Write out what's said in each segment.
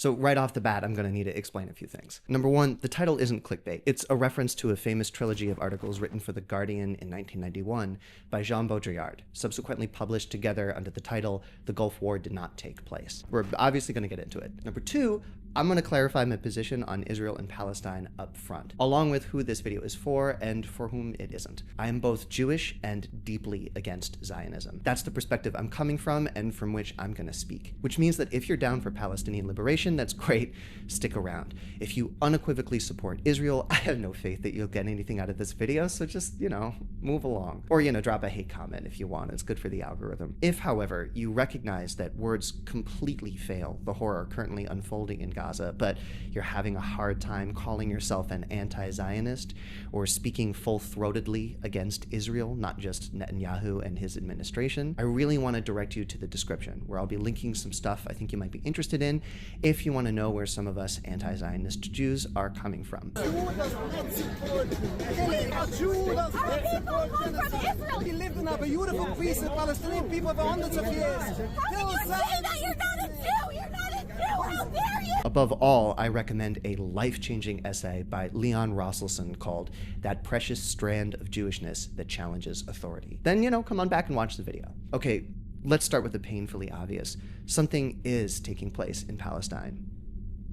So right off the bat, I'm going to need to explain a few things. Number one, the title isn't clickbait. It's a reference to a famous trilogy of articles written for The Guardian in 1991 by Jean Baudrillard, subsequently published together under the title The Gulf War Did Not Take Place. We're obviously going to get into it. Number two, I'm going to clarify my position on Israel and Palestine up front, along with who this video is for and for whom it isn't. I am both Jewish and deeply against Zionism. That's the perspective I'm coming from and from which I'm going to speak, which means that if you're down for Palestinian liberation, that's great, stick around. If you unequivocally support Israel, I have no faith that you'll get anything out of this video, so just, move along. Or, drop a hate comment if you want, it's good for the algorithm. If, however, you recognize that words completely fail the horror currently unfolding in Gaza, but you're having a hard time calling yourself an anti-Zionist or speaking full-throatedly against Israel, not just Netanyahu and his administration, I really want to direct you to the description, where I'll be linking some stuff I think you might be interested in if you want to know where some of us anti-Zionist Jews are coming from. Our people come from Israel. We lived in a beautiful peace with Palestinian people for hundreds of years. How can you say that? You're not a Jew! You're not a Jew! How dare you! Above all, I recommend a life-changing essay by Leon Rosselson called That Precious Strand of Jewishness That Challenges Authority. Then, come on back and watch the video. Okay, let's start with the painfully obvious. Something is taking place in Palestine,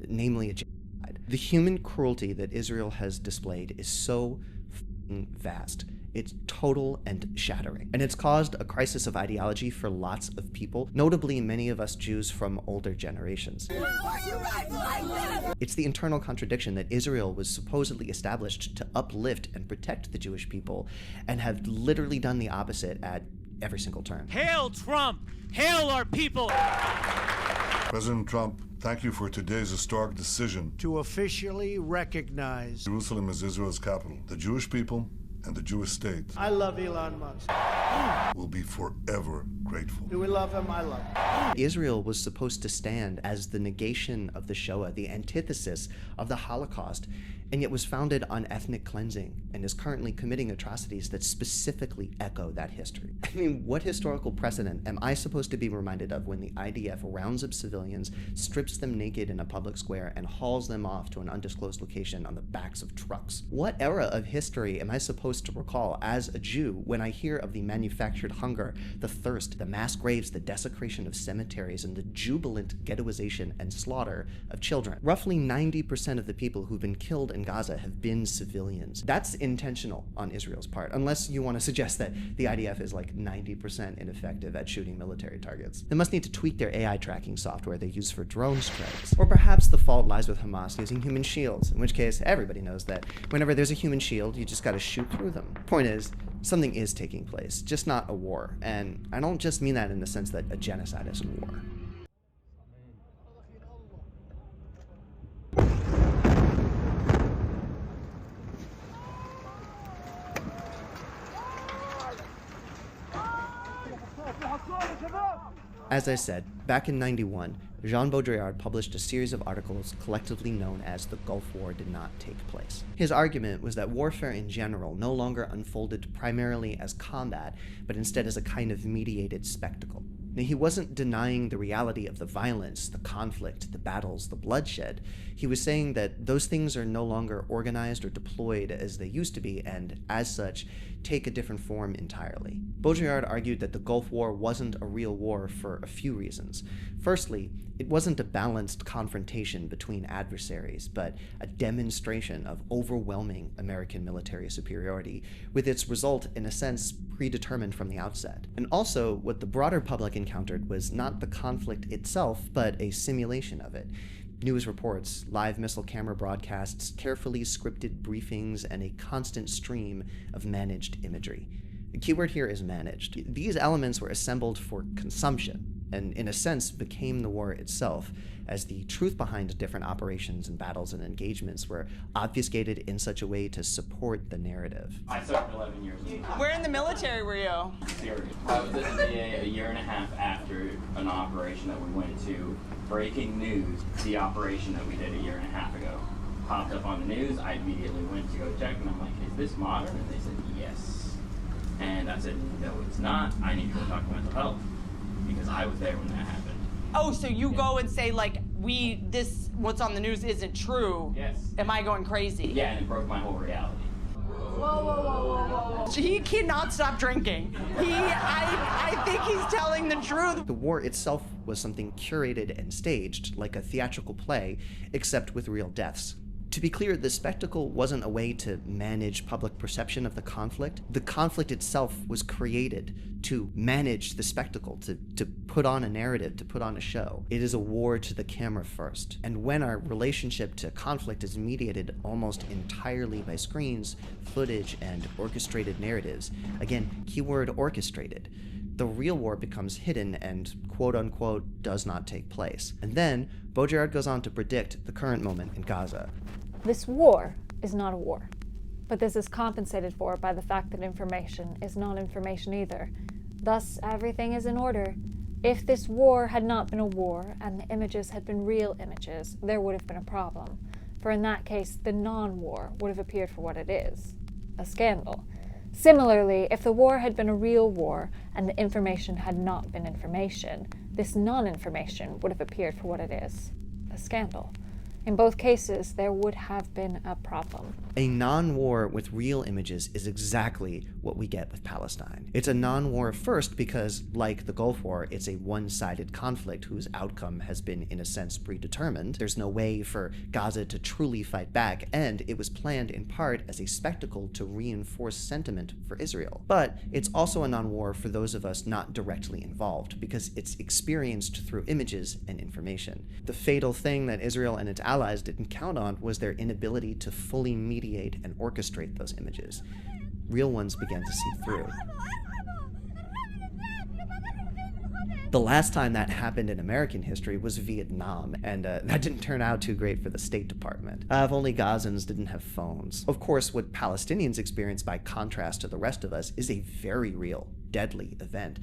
namely a genocide. The human cruelty that Israel has displayed is so vast. It's total and shattering. And it's caused a crisis of ideology for lots of people, notably many of us Jews from older generations. How are you right like this? It's the internal contradiction that Israel was supposedly established to uplift and protect the Jewish people, and have literally done the opposite at every single turn. Hail Trump! Hail our people! President Trump, thank you for today's historic decision To officially recognize. Jerusalem as Israel's capital. The Jewish people and the Jewish state I love Elon Musk. will be forever grateful. Do we love him? I love him. Israel was supposed to stand as the negation of the Shoah, the antithesis of the Holocaust, and yet was founded on ethnic cleansing and is currently committing atrocities that specifically echo that history. I mean, what historical precedent am I supposed to be reminded of when the IDF rounds up civilians, strips them naked in a public square, and hauls them off to an undisclosed location on the backs of trucks? What era of history am I supposed to recall as a Jew when I hear of the manufactured hunger, the thirst, the mass graves, the desecration of cemeteries, and the jubilant ghettoization and slaughter of children? Roughly 90% of the people who've been killed in Gaza have been civilians. That's intentional on Israel's part, unless you want to suggest that the IDF is like 90% ineffective at shooting military targets. They must need to tweak their AI tracking software they use for drone strikes. Or perhaps the fault lies with Hamas using human shields, in which case everybody knows that whenever there's a human shield, you just gotta shoot through them. Point is, something is taking place, just not a war. And I don't just mean that in the sense that a genocide is a war. As I said, back in '91, Jean Baudrillard published a series of articles collectively known as The Gulf War Did Not Take Place. His argument was that warfare in general no longer unfolded primarily as combat, but instead as a kind of mediated spectacle. Now, he wasn't denying the reality of the violence, the conflict, the battles, the bloodshed. He was saying that those things are no longer organized or deployed as they used to be, and as such, take a different form entirely. Baudrillard argued that the Gulf War wasn't a real war for a few reasons. Firstly, it wasn't a balanced confrontation between adversaries, but a demonstration of overwhelming American military superiority, with its result, in a sense, predetermined from the outset. And also, what the broader public encountered was not the conflict itself, but a simulation of it. News reports, live missile camera broadcasts, carefully scripted briefings, and a constant stream of managed imagery. The keyword here is managed. These elements were assembled for consumption, and in a sense became the war itself, as the truth behind different operations and battles and engagements were obfuscated in such a way to support the narrative. I served 11 years. Where in the military were you? Syria. I was at the VA a year and a half after an operation that we went to. Breaking news, the operation that we did a year and a half ago popped up on the news. I immediately went to go check, and I'm like, is this modern? And they said, yes. And I said, no, it's not. I need to go talk to mental health, because I was there when that happened. Oh, so you go and say, like, what's on the news isn't true. Yes. Am I going crazy? Yeah, and it broke my whole reality. Whoa. He cannot stop drinking. I think he's telling the truth. The war itself was something curated and staged, like a theatrical play, except with real deaths. To be clear, the spectacle wasn't a way to manage public perception of the conflict. The conflict itself was created to manage the spectacle, to put on a narrative, to put on a show. It is a war to the camera first. And when our relationship to conflict is mediated almost entirely by screens, footage, and orchestrated narratives, again, keyword orchestrated, the real war becomes hidden and quote-unquote does not take place. And then Baudrillard goes on to predict the current moment in Gaza. This war is not a war, but this is compensated for by the fact that information is not information either. Thus, everything is in order. If this war had not been a war and the images had been real images, there would have been a problem. For in that case, the non-war would have appeared for what it is, a scandal. Similarly, if the war had been a real war and the information had not been information, this non-information would have appeared for what it is, a scandal. In both cases, there would have been a problem. A non-war with real images is exactly what we get with Palestine. It's a non-war first because, like the Gulf War, it's a one-sided conflict whose outcome has been, in a sense, predetermined. There's no way for Gaza to truly fight back, and it was planned in part as a spectacle to reinforce sentiment for Israel. But it's also a non-war for those of us not directly involved, because it's experienced through images and information. The fatal thing that Israel and its allies didn't count on was their inability to fully mediate and orchestrate those images. Real ones began to seep through. The last time that happened in American history was Vietnam, and that didn't turn out too great for the State Department. If only Gazans didn't have phones. Of course, what Palestinians experience by contrast to the rest of us is a very real, deadly event,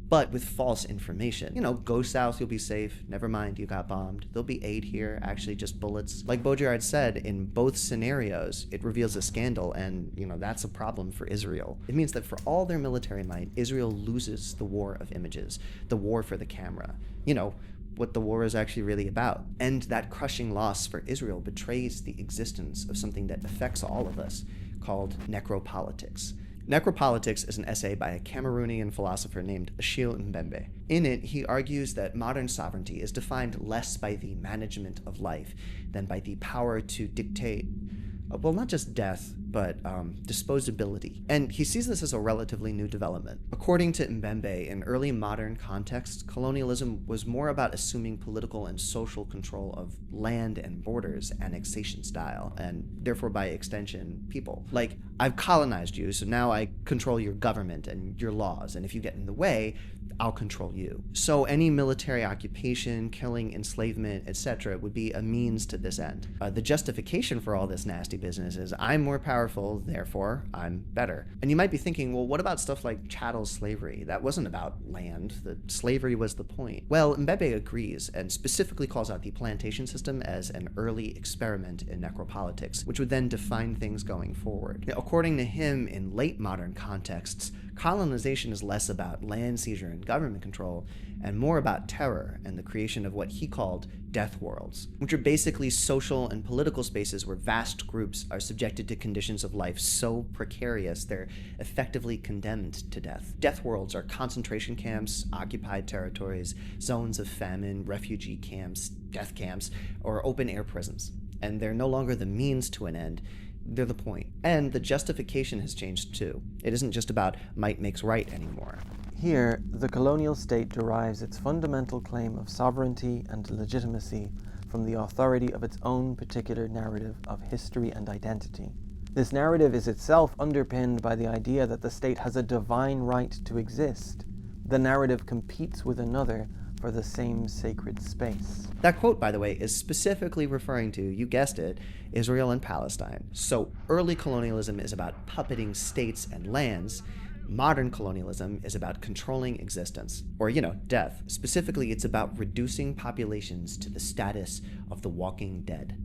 but with false information. You know, go south, you'll be safe. Never mind, you got bombed. There'll be aid here, actually just bullets. Like Baudrillard said, in both scenarios, it reveals a scandal, and, that's a problem for Israel. It means that for all their military might, Israel loses the war of images, the war for the camera. What the war is actually really about. And that crushing loss for Israel betrays the existence of something that affects all of us, called necropolitics. Necropolitics is an essay by a Cameroonian philosopher named Achille Mbembe. In it, he argues that modern sovereignty is defined less by the management of life than by the power to dictate, well, not just death, but disposability. And he sees this as a relatively new development. According to Mbembe, in early modern contexts, colonialism was more about assuming political and social control of land and borders, annexation style, and therefore by extension, people. Like, I've colonized you, so now I control your government and your laws, and if you get in the way, I'll control you. So any military occupation, killing, enslavement, etc. would be a means to this end. The justification for all this nasty business is I'm more powerful, therefore I'm better. And you might be thinking, well, what about stuff like chattel slavery? That wasn't about land. The slavery was the point. Well, Mbembe agrees and specifically calls out the plantation system as an early experiment in necropolitics, which would then define things going forward. Now, according to him, in late modern contexts, colonization is less about land seizure and government control, and more about terror and the creation of what he called death worlds, which are basically social and political spaces where vast groups are subjected to conditions of life so precarious they're effectively condemned to death. Death worlds are concentration camps, occupied territories, zones of famine, refugee camps, death camps, or open-air prisons. And they're no longer the means to an end, they're the point. And the justification has changed too. It isn't just about might makes right anymore. Here, the colonial state derives its fundamental claim of sovereignty and legitimacy from the authority of its own particular narrative of history and identity. This narrative is itself underpinned by the idea that the state has a divine right to exist. The narrative competes with another for the same sacred space. That quote, by the way, is specifically referring to, you guessed it, Israel and Palestine. So early colonialism is about puppeting states and lands. Modern colonialism is about controlling existence, or, death. Specifically, it's about reducing populations to the status of the walking dead,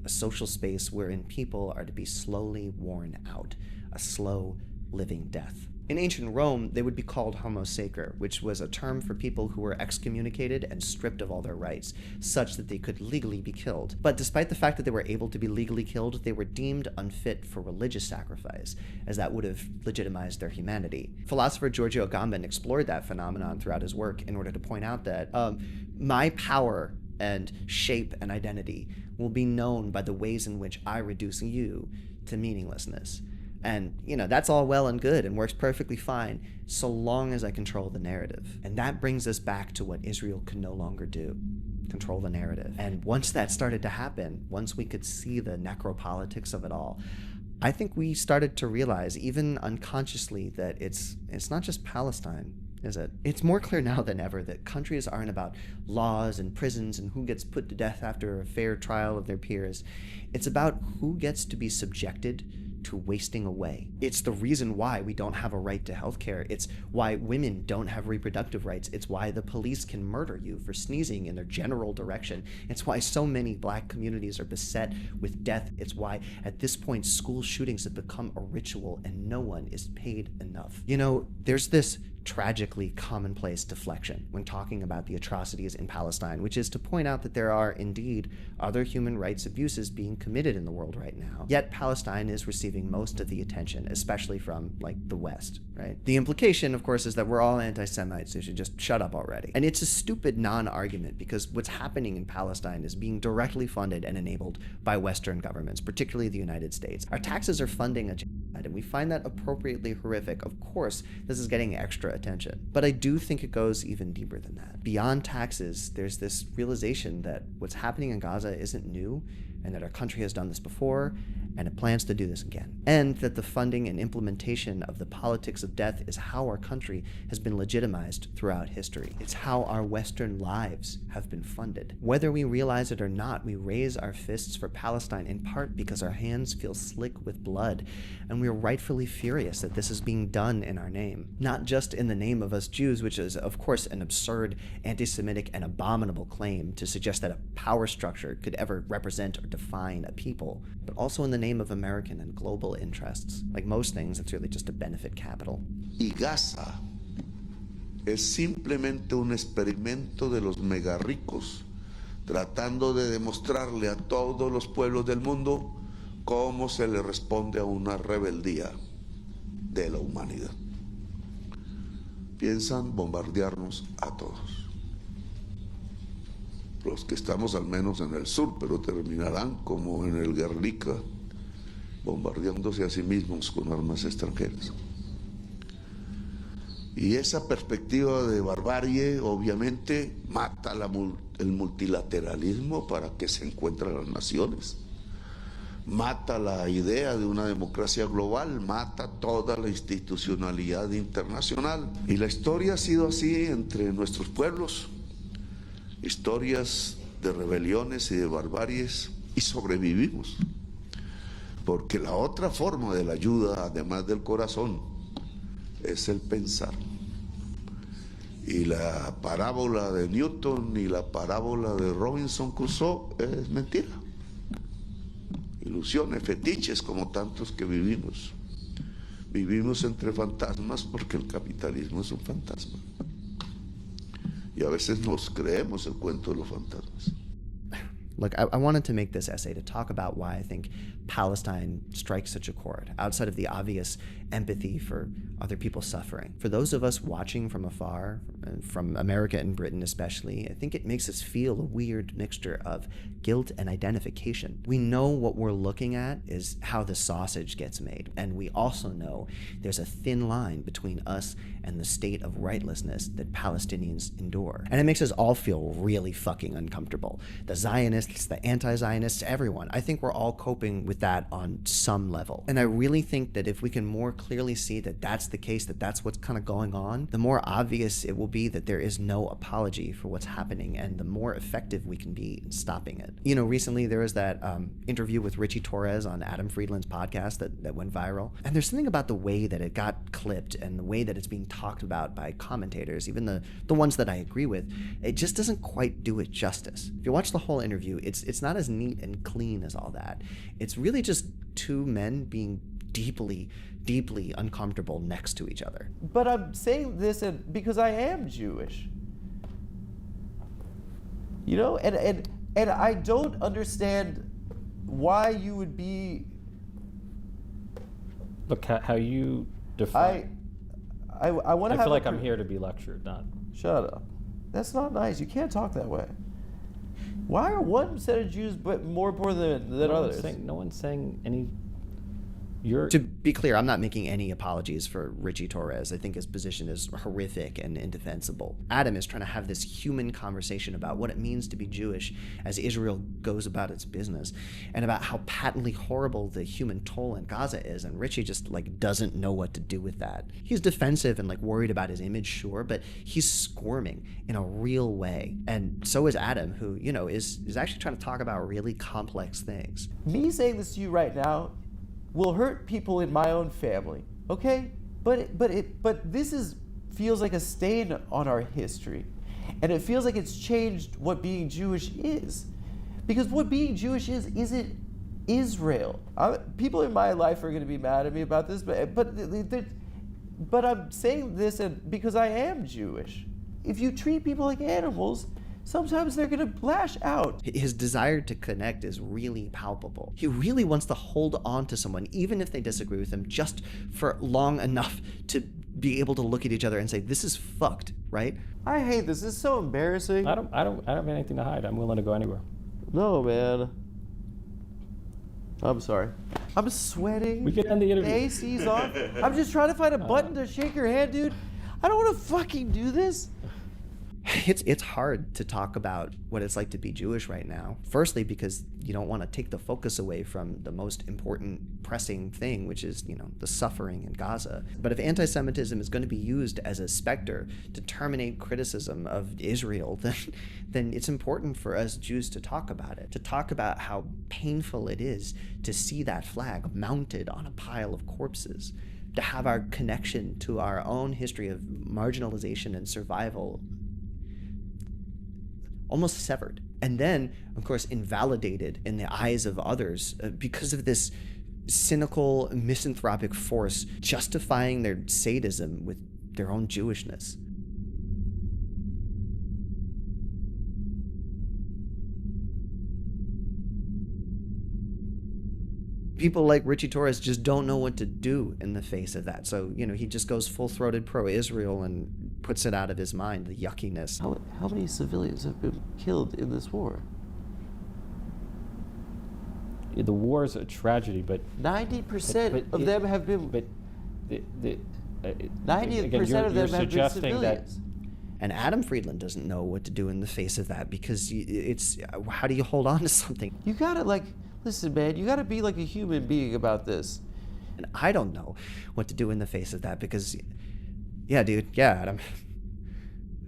a social space wherein people are to be slowly worn out, a slow, living death. In ancient Rome, they would be called homo sacer, which was a term for people who were excommunicated and stripped of all their rights, such that they could legally be killed. But despite the fact that they were able to be legally killed, they were deemed unfit for religious sacrifice, as that would have legitimized their humanity. Philosopher Giorgio Agamben explored that phenomenon throughout his work in order to point out that my power and shape and identity will be known by the ways in which I reduce you to meaninglessness. And, that's all well and good and works perfectly fine so long as I control the narrative. And that brings us back to what Israel could no longer do: control the narrative. And once that started to happen, once we could see the necropolitics of it all, I think we started to realize, even unconsciously, that it's not just Palestine, is it? It's more clear now than ever that countries aren't about laws and prisons and who gets put to death after a fair trial of their peers. It's about who gets to be subjected to wasting away. It's the reason why we don't have a right to healthcare. It's why women don't have reproductive rights. It's why the police can murder you for sneezing in their general direction. It's why so many black communities are beset with death. It's why at this point school shootings have become a ritual and no one is paid enough. There's this tragically commonplace deflection when talking about the atrocities in Palestine, which is to point out that there are indeed other human rights abuses being committed in the world right now. Yet Palestine is receiving most of the attention, especially from, the West, right? The implication, of course, is that we're all anti-Semites, so you should just shut up already. And it's a stupid non-argument because what's happening in Palestine is being directly funded and enabled by Western governments, particularly the United States. Our taxes are funding a genocide, and we find that appropriately horrific. Of course, this is getting extra attention. But I do think it goes even deeper than that. Beyond taxes, there's this realization that what's happening in Gaza isn't new, and that our country has done this before, and it plans to do this again. And that the funding and implementation of the politics of death is how our country has been legitimized throughout history. It's how our Western lives have been funded. Whether we realize it or not, we raise our fists for Palestine in part because our hands feel slick with blood, and we're rightfully furious that this is being done in our name. Not just in the name of us Jews, which is, of course, an absurd, anti-Semitic, and abominable claim to suggest that a power structure could ever represent or define a people, but also in the name of American and global interests. Like most things, it's really just to benefit capital. Y Gaza es simplemente un experimento de los mega ricos, tratando de demostrarle a todos los pueblos del mundo cómo se le responde a una rebeldía de la humanidad. Piensan bombardearnos a todos. Los que estamos al menos en el sur, pero terminarán como en el Guernica, bombardeándose a sí mismos con armas extranjeras. Y esa perspectiva de barbarie obviamente mata el multilateralismo para que se encuentren las naciones. Mata la idea de una democracia global, mata toda la institucionalidad internacional. Y la historia ha sido así entre nuestros pueblos. Historias de rebeliones y de barbaries, y sobrevivimos. Porque la otra forma de la ayuda, además del corazón, es el pensar. Y la parábola de Newton y la parábola de Robinson Crusoe es mentira. Ilusiones, fetiches como tantos que vivimos. Vivimos entre fantasmas porque el capitalismo es un fantasma. Y a veces nos creemos el cuento de los fantasmas. Look, I wanted to make this essay to talk about why I think Palestine strikes such a chord, outside of the obvious empathy for other people suffering. For those of us watching from afar, from America and Britain especially, I think it makes us feel a weird mixture of guilt and identification. We know what we're looking at is how the sausage gets made, and we also know there's a thin line between us and the state of rightlessness that Palestinians endure. And it makes us all feel really fucking uncomfortable. The Zionists, the anti-Zionists, everyone. I think we're all coping with that on some level. And I really think that if we can more clearly see that that's the case, that that's what's kind of going on, the more obvious it will be that there is no apology for what's happening, and the more effective we can be in stopping it. You know, recently there was that interview with Richie Torres on Adam Friedland's podcast that went viral. And there's something about the way that it got clipped and the way that it's being talked about by commentators, even the ones that I agree with, it just doesn't quite do it justice. If you watch the whole interview, it's not as neat and clean as all that. It's really just two men being deeply, deeply uncomfortable next to each other. But I'm saying this because I am Jewish. You know, and I don't understand why you would be. Look how you define. I want to have. I feel like I'm here to be lectured, not. Shut up. That's not nice. You can't talk that way. Why are one set of Jews more important than others? No one's saying any. To be clear, I'm not making any apologies for Richie Torres. I think his position is horrific and indefensible. Adam is trying to have this human conversation about what it means to be Jewish as Israel goes about its business, and about how patently horrible the human toll in Gaza is, and Richie just doesn't know what to do with that. He's defensive and worried about his image, sure, but he's squirming in a real way. And so is Adam, who, is actually trying to talk about really complex things. Me saying this to you right now will hurt people in my own family, okay? But this feels like a stain on our history, and it feels like it's changed what being Jewish is, because what being Jewish isn't Israel. People in my life are going to be mad at me about this, but I'm saying this because I am Jewish. If you treat people like animals, sometimes they're going to lash out. His desire to connect is really palpable. He really wants to hold on to someone, even if they disagree with him, just for long enough to be able to look at each other and say, this is fucked, right? I hate this. This is so embarrassing. I don't have anything to hide. I'm willing to go anywhere. No, man. I'm sorry. I'm sweating. We can end the interview. The AC's off. I'm just trying to find a button to shake your hand, dude. I don't want to fucking do this. It's hard to talk about what it's like to be Jewish right now. Firstly, because you don't want to take the focus away from the most important pressing thing, which is, the suffering in Gaza. But if anti-Semitism is going to be used as a specter to terminate criticism of Israel, then it's important for us Jews to talk about it, to talk about how painful it is to see that flag mounted on a pile of corpses, to have our connection to our own history of marginalization and survival almost severed, and then, of course, invalidated in the eyes of others because of this cynical, misanthropic force justifying their sadism with their own Jewishness. People like Richie Torres just don't know what to do in the face of that. So, he just goes full-throated pro-Israel and puts it out of his mind, the yuckiness. How many civilians have been killed in this war? The war is a tragedy, but 90% of them have been. But 90% of them have been civilians. And Adam Friedland doesn't know what to do in the face of that, because it's how do you hold on to something? You gotta listen, man. You gotta be like a human being about this. And I don't know what to do in the face of that, because, yeah, dude, yeah, Adam.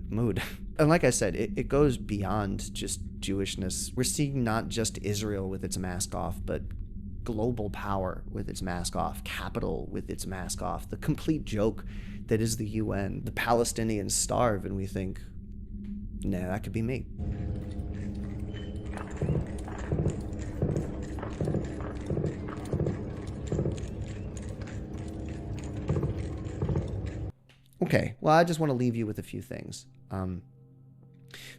Mood. And like I said, it goes beyond just Jewishness. We're seeing not just Israel with its mask off, but global power with its mask off, capital with its mask off, the complete joke that is the UN. The Palestinians starve, and we think, nah, that could be me. Okay, well, I just want to leave you with a few things.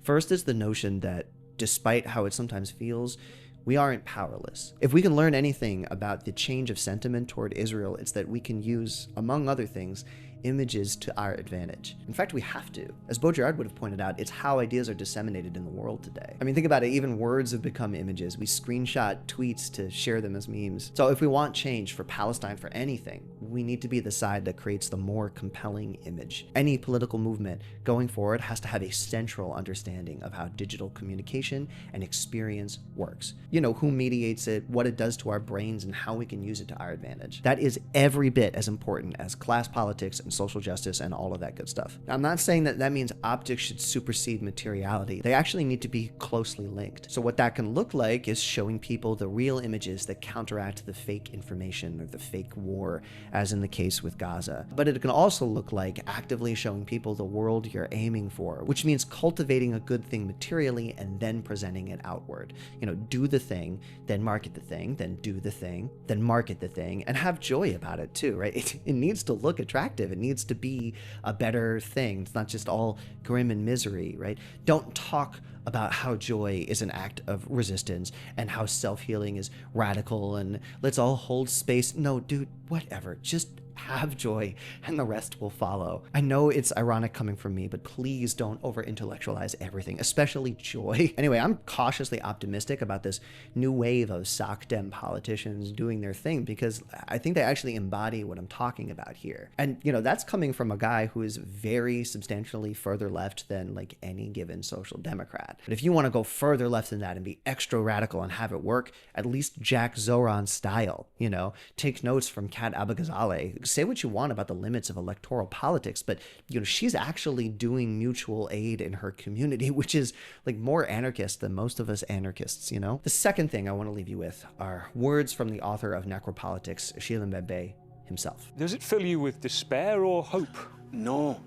First is the notion that despite how it sometimes feels, we aren't powerless. If we can learn anything about the change of sentiment toward Israel, it's that we can use, among other things, images to our advantage. In fact, we have to. As Baudrillard would have pointed out, it's how ideas are disseminated in the world today. I mean, think about it, even words have become images. We screenshot tweets to share them as memes. So if we want change for Palestine, for anything, we need to be the side that creates the more compelling image. Any political movement going forward has to have a central understanding of how digital communication and experience works. Who mediates it, what it does to our brains, and how we can use it to our advantage. That is every bit as important as class politics and social justice and all of that good stuff. Now, I'm not saying that means optics should supersede materiality. They actually need to be closely linked. So what that can look like is showing people the real images that counteract the fake information or the fake war as in the case with Gaza. But it can also look like actively showing people the world you're aiming for, which means cultivating a good thing materially and then presenting it outward. You know, do the thing, then market the thing, then do the thing, then market the thing, and have joy about it too, right? It needs to look attractive. It needs to be a better thing. It's not just all grim and misery, right? Don't talk about how joy is an act of resistance and how self-healing is radical and let's all hold space. No, dude, whatever. Just have joy and the rest will follow. I know it's ironic coming from me, but please don't over-intellectualize everything, especially joy. Anyway, I'm cautiously optimistic about this new wave of Soc Dem politicians doing their thing because I think they actually embody what I'm talking about here. And, you know, that's coming from a guy who is very substantially further left than like any given social democrat. But if you want to go further left than that and be extra radical and have it work, at least Jack Zoran style, you know, take notes from Kat Abou-Ghazaleh. Say what you want about the limits of electoral politics, but you know, she's actually doing mutual aid in her community, which is like more anarchist than most of us anarchists, you know? The second thing I want to leave you with are words from the author of Necropolitics, Shilin Bebe himself. Does it fill you with despair or hope? No.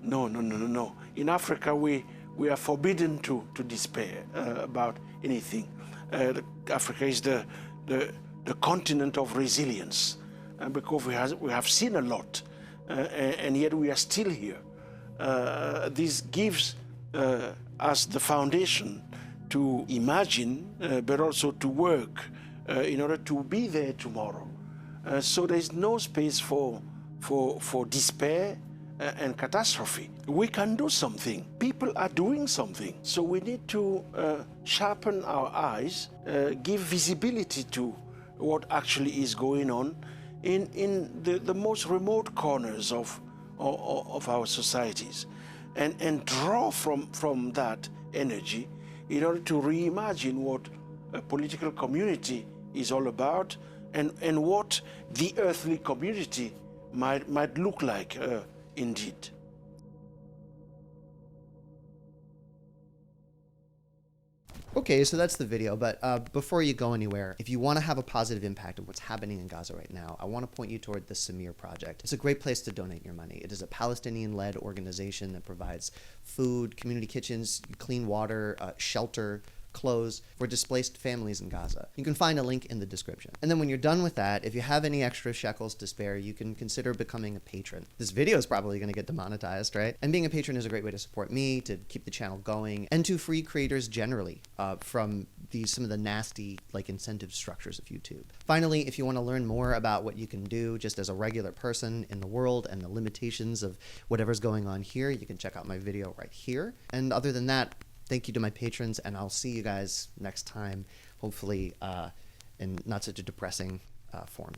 In Africa, we are forbidden to despair about anything. Africa is the continent of resilience. Because we have seen a lot, and yet we are still here. This gives us the foundation to imagine, but also to work in order to be there tomorrow. So there is no space for despair and catastrophe. We can do something. People are doing something. So we need to sharpen our eyes, give visibility to what actually is going on in the most remote corners of our societies, and draw from that energy in order to reimagine what a political community is all about and what the earthly community might look like indeed. Okay, so that's the video, but before you go anywhere, if you want to have a positive impact on what's happening in Gaza right now, I want to point you toward the Samir Project. It's a great place to donate your money. It is a Palestinian-led organization that provides food, community kitchens, clean water, shelter, clothes for displaced families in Gaza. You can find a link in the description. And then when you're done with that, if you have any extra shekels to spare, you can consider becoming a patron. This video is probably going to get demonetized, right? And being a patron is a great way to support me, to keep the channel going, and to free creators generally from some of the nasty incentive structures of YouTube. Finally, if you want to learn more about what you can do just as a regular person in the world and the limitations of whatever's going on here, you can check out my video right here. And other than that, thank you to my patrons, and I'll see you guys next time, hopefully in not such a depressing form.